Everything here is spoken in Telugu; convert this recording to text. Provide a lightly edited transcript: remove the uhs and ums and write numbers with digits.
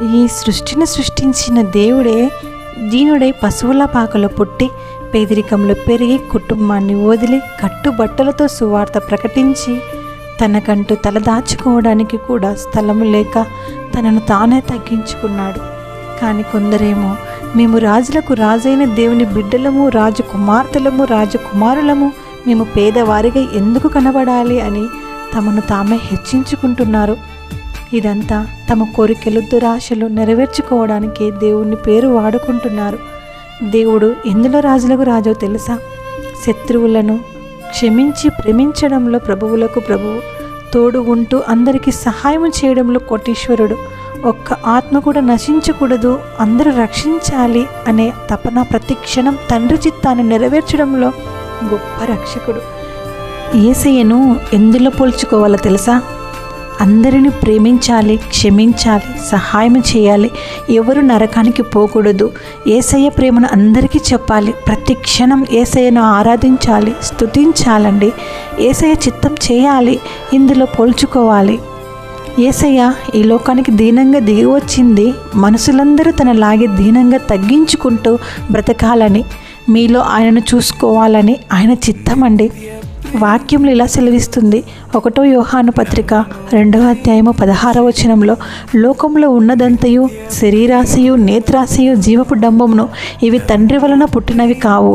ఈ సృష్టిని సృష్టించిన దేవుడే దీనుడై పశువుల పాకలో పుట్టి పేదరికంలో పెరిగి కుటుంబాన్ని వదిలి కట్టుబట్టలతో సువార్త ప్రకటించి తనకంటూ తలదాచుకోవడానికి కూడా స్థలం లేక తనను తానే తగ్గించుకున్నాడు. కానీ కొందరేమో మేము రాజులకు రాజైన దేవుని బిడ్డలము, రాజకుమార్తెలము, రాజకుమారులము, మేము పేదవారిగా ఎందుకు కనబడాలి అని తమను తామే హెచ్చించుకుంటున్నారు. ఇదంతా తమ కోరికలు, దురాశలు నెరవేర్చుకోవడానికి దేవుని పేరు వాడుకుంటున్నారు. దేవుడు ఎందులో రాజులకు రాజో తెలుసా? శత్రువులను క్షమించి ప్రేమించడంలో ప్రభువులకు ప్రభువు, తోడు ఉంటూ అందరికీ సహాయం చేయడంలో కోటీశ్వరుడు, ఒక్క ఆత్మ కూడా నశించకూడదు, అందరూ రక్షించాలి అనే తపన ప్రతి క్షణం తండ్రి చిత్తాన్ని నెరవేర్చడంలో గొప్ప రక్షకుడు. యేసయ్యను ఎందులో పోల్చుకోవాలో తెలుసా? అందరిని ప్రేమించాలి, క్షమించాలి, సహాయం చేయాలి, ఎవరు నరకానికి పోకూడదు. యేసయ్య ప్రేమను అందరికీ చెప్పాలి, ప్రతి క్షణం యేసయ్యను ఆరాధించాలి, స్తుతించాలండి. యేసయ్య చిత్తం చేయాలి, ఇందులో పోల్చుకోవాలి. యేసయ్య ఈ లోకానికి దీనంగా దిగి వచ్చింది మనుషులందరూ తనలాగే దీనంగా తగ్గించుకుంటూ బ్రతకాలని, మీలో ఆయనను చూసుకోవాలని ఆయన చిత్తం అండి. వాక్యంలో ఇలా సెలవిస్తుంది. 1 యోహాను పత్రిక 2వ అధ్యాయము 16వ వచనంలో, లోకంలో ఉన్నదంతయు శరీరాశయు, నేత్రాశయు, జీవపు డంబమును, ఇవి తండ్రి వలన పుట్టినవి కావు,